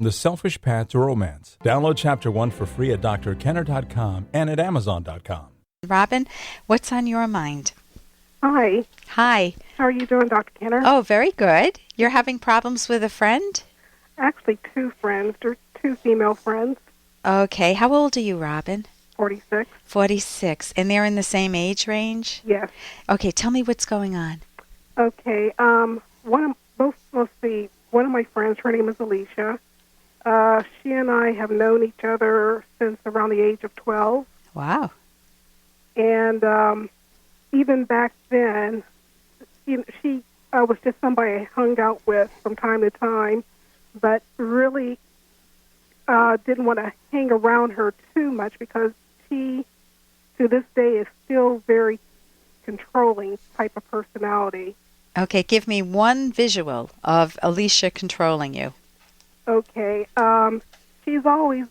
The Selfish Path to Romance. Download Chapter 1 for free at drkenner.com and at amazon.com. Robin, what's on your mind? Hi. Hi. How are you doing, Dr. Kenner? Oh, very good. You're having problems with a friend? Actually, two friends. They're two female friends. Okay. How old are you, Robin? 46. 46. And they're in the same age range? Yes. Okay. Tell me what's going on. Okay. One of my friends, her name is Alicia. She and I have known each other since around the age of 12. Wow. And even back then, she was just somebody I hung out with from time to time, but really didn't want to hang around her too much because she, to this day, is still very controlling type of personality. Okay. Give me one visual of Alicia controlling you. Okay. She's always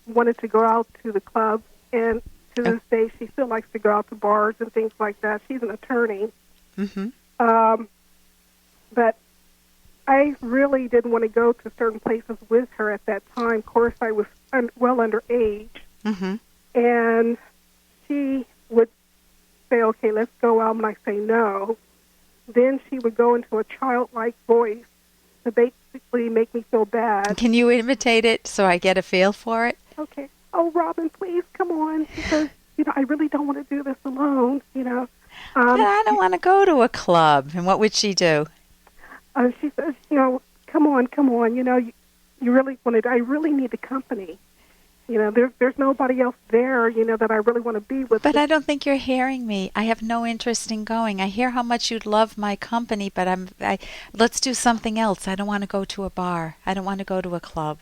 wanted to go out to the club, and to this day, she still likes to go out to bars and things like that. She's an attorney. Mm-hmm. But I really didn't want to go to certain places with her at that time. Of course, I was well underage. Mm-hmm. And she would say, okay, let's go out, and I say no. Then she would go into a childlike voice to basically make me feel bad. Can you imitate it so I get a feel for it? Okay. Oh, Robin, please, come on. Because, I really don't want to do this alone, But I don't want to go to a club. And what would she do? She says, come on. You really want to, I really need the company. There's nobody else there, that I really want to be with. But I don't think you're hearing me. I have no interest in going. I hear how much you'd love my company, but let's do something else. I don't want to go to a bar. I don't want to go to a club.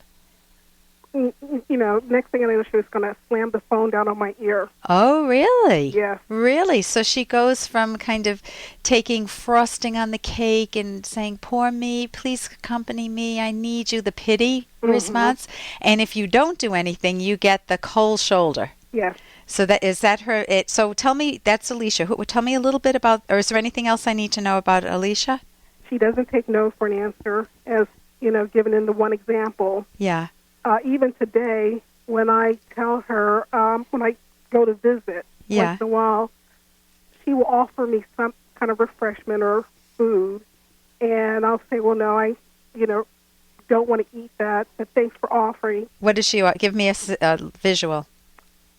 Next thing I know, she was going to slam the phone down on my ear. Oh, really? Yeah. Really? So she goes from kind of taking frosting on the cake and saying, poor me, please accompany me, I need you, the pity response. And if you don't do anything, you get the cold shoulder. Yes. So is that her? So tell me, that's Alicia. Tell me a little bit about, or is there anything else I need to know about Alicia? She doesn't take no for an answer, as, given in the one example. Yeah. Even today, when I tell her, when I go to visit once in a while, she will offer me some kind of refreshment or food, and I'll say, well, no, I, don't want to eat that, but thanks for offering. What does she want? Give me a visual.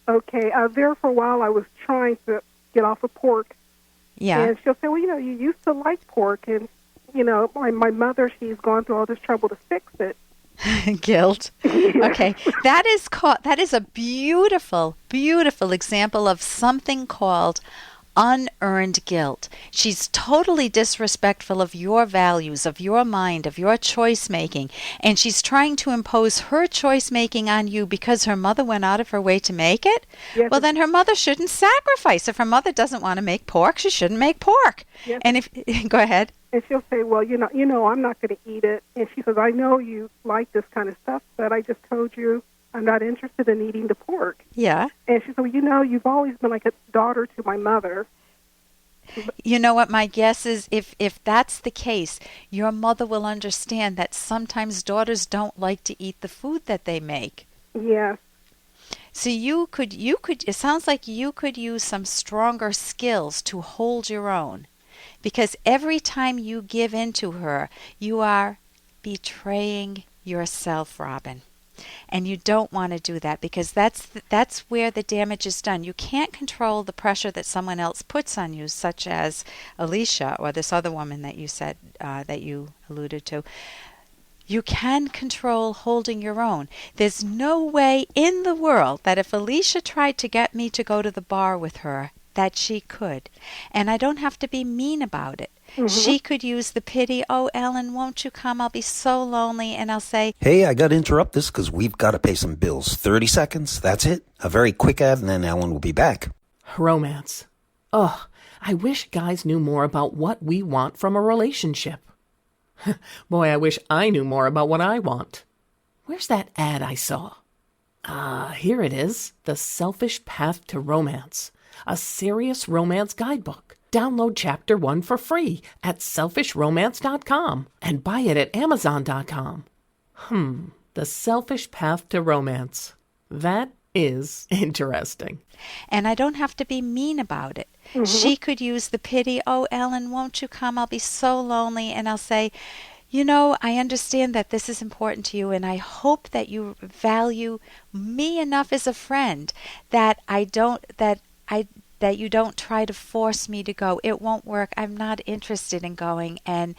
Okay, there for a while I was trying to get off of pork. Yeah. And she'll say, well, you used to like pork, and, my mother, she's gone through all this trouble to fix it. Guilt. Okay. That is a beautiful, beautiful example of something called unearned guilt. She's totally disrespectful of your values, of your mind, of your choice making, and she's trying to impose her choice making on you because her mother went out of her way to make it. Yes. Well, then her mother shouldn't sacrifice. If her mother doesn't want to make pork, she shouldn't make pork. Yes. And go ahead. And she'll say, well, I'm not going to eat it. And she says, I know you like this kind of stuff, but I just told you I'm not interested in eating the pork. Yeah. And she said, well, you've always been like a daughter to my mother. You know what my guess is? If that's the case, your mother will understand that sometimes daughters don't like to eat the food that they make. Yes. So you could, it sounds like you could use some stronger skills to hold your own. Because every time you give in to her, you are betraying yourself, Robin. And you don't want to do that because that's where the damage is done. You can't control the pressure that someone else puts on you, such as Alicia or this other woman that you said, that you alluded to. You can control holding your own. There's no way in the world that if Alicia tried to get me to go to the bar with her, that she could. And I don't have to be mean about it. Mm-hmm. She could use the pity, oh, Ellen, won't you come? I'll be so lonely. And I'll say, hey, I got to interrupt this because we've got to pay some bills. 30 seconds, that's it. A very quick ad, and then Ellen will be back. Romance. Ugh, I wish guys knew more about what we want from a relationship. Boy, I wish I knew more about what I want. Where's that ad I saw? Here it is. The Selfish Path to Romance. A serious romance guidebook. Download Chapter 1 for free at selfishromance.com and buy it at amazon.com. The selfish path to romance. That is interesting. And I don't have to be mean about it. She could use the pity, oh, Ellen, won't you come? I'll be so lonely. And I'll say, you know, I understand that this is important to you, and I hope that you value me enough as a friend that you don't try to force me to go. It won't work. I'm not interested in going, and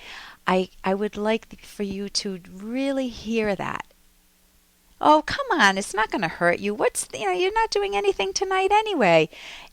I would like for you to really hear that. Oh, come on, it's not going to hurt you. You're not doing anything tonight anyway.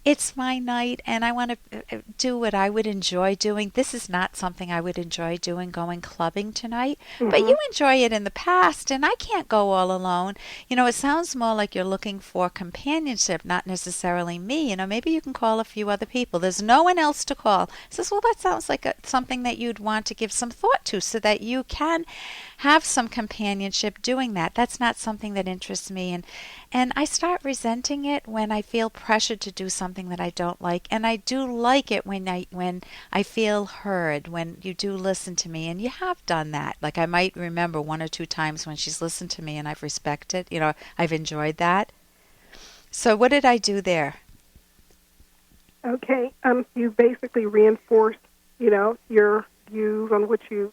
It's my night, and I want to do what I would enjoy doing. This is not something I would enjoy doing, going clubbing tonight. But you enjoy it in the past, and I can't go all alone. It sounds more like you're looking for companionship, not necessarily me. Maybe you can call a few other people. There's no one else to call. Says, well, that sounds like something that you'd want to give some thought to so that you can have some companionship doing that. That's not something that interests me. And I start resenting it when I feel pressured to do something that I don't like. And I do like it when I feel heard, when you do listen to me. And you have done that. Like I might remember 1 or 2 times when she's listened to me and I've respected, I've enjoyed that. So what did I do there? Okay, you basically reinforced, your views on what you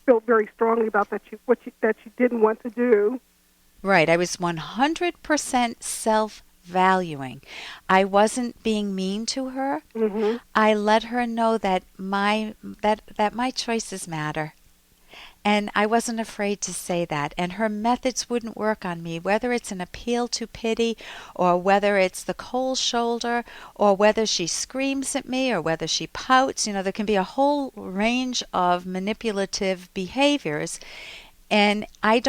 felt very strongly about that you didn't want to do. Right. I was 100% self-valuing. I wasn't being mean to her. I let her know that my choices matter. And I wasn't afraid to say that. And her methods wouldn't work on me, whether it's an appeal to pity or whether it's the cold shoulder or whether she screams at me or whether she pouts. There can be a whole range of manipulative behaviors. And I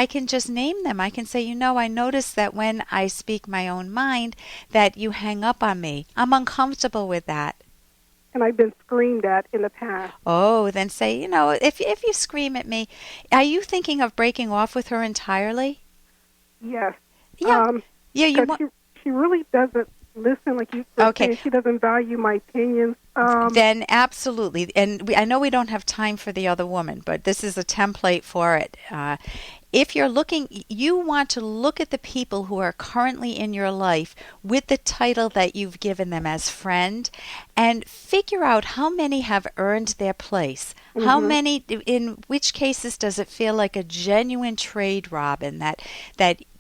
can just name them. I can say, I notice that when I speak my own mind that you hang up on me. I'm uncomfortable with that. And I've been screamed at in the past. Oh, then say, if you scream at me, are you thinking of breaking off with her entirely? Yes. Yeah. She really doesn't listen like you were saying. She doesn't value my opinions. Then absolutely. And I know we don't have time for the other woman, but this is a template for it. If you're you want to look at the people who are currently in your life with the title that you've given them as friend and figure out how many have earned their place. How many, in which cases does it feel like a genuine trade, Robin, that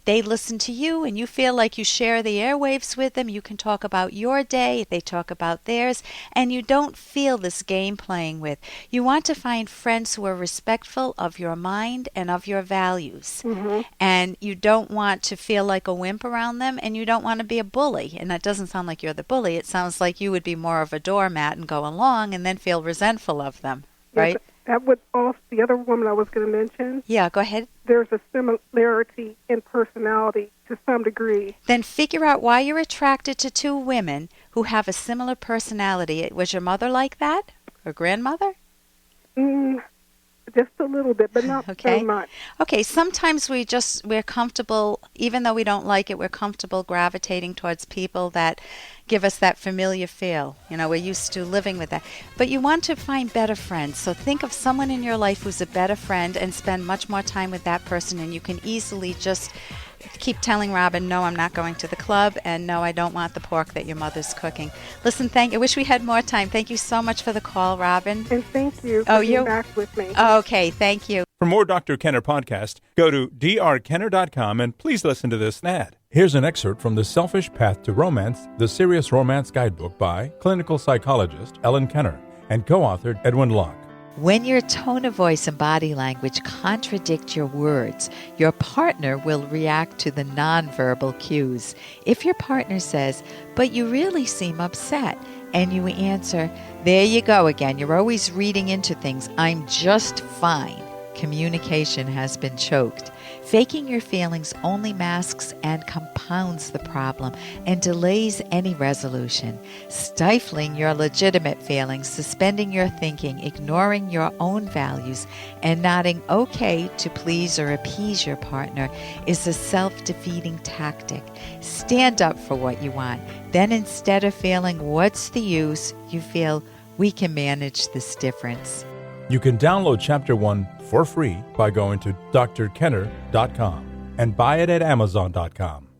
they listen to you and you feel like you share the airwaves with them. You can talk about your day, they talk about theirs, and you don't feel this game playing with. You want to find friends who are respectful of your mind and of your values. And you don't want to feel like a wimp around them, and you don't want to be a bully. And that doesn't sound like you're the bully. It sounds like you would be more of a doormat and go along and then feel resentful of them, right? Yes, that would also, the other woman I was going to mention. Yeah, go ahead. There's a similarity in personality to some degree. Then figure out why you're attracted to 2 women who have a similar personality. Was your mother like that? Or grandmother? Just a little bit, but not so much. Okay, sometimes we're comfortable, even though we don't like it, we're comfortable gravitating towards people that give us that familiar feel. We're used to living with that. But you want to find better friends. So think of someone in your life who's a better friend and spend much more time with that person, and you can easily just keep telling Robin, no, I'm not going to the club, and no, I don't want the pork that your mother's cooking. Listen, I wish we had more time. Thank you so much for the call, Robin. And thank you for being back with me. Okay, thank you. For more Dr. Kenner podcast, go to drkenner.com and please listen to this ad. Here's an excerpt from The Selfish Path to Romance, the Serious Romance Guidebook by clinical psychologist Ellen Kenner and co-authored Edwin Locke. When your tone of voice and body language contradict your words, your partner will react to the nonverbal cues. If your partner says, "But you really seem upset," and you answer, "There you go again. You're always reading into things. I'm just fine," communication has been choked. Faking your feelings only masks and compounds the problem and delays any resolution. Stifling your legitimate feelings, suspending your thinking, ignoring your own values, and nodding okay to please or appease your partner is a self-defeating tactic. Stand up for what you want. Then instead of feeling, "What's the use?" you feel, "We can manage this difference." You can download Chapter 1 for free by going to drkenner.com and buy it at amazon.com.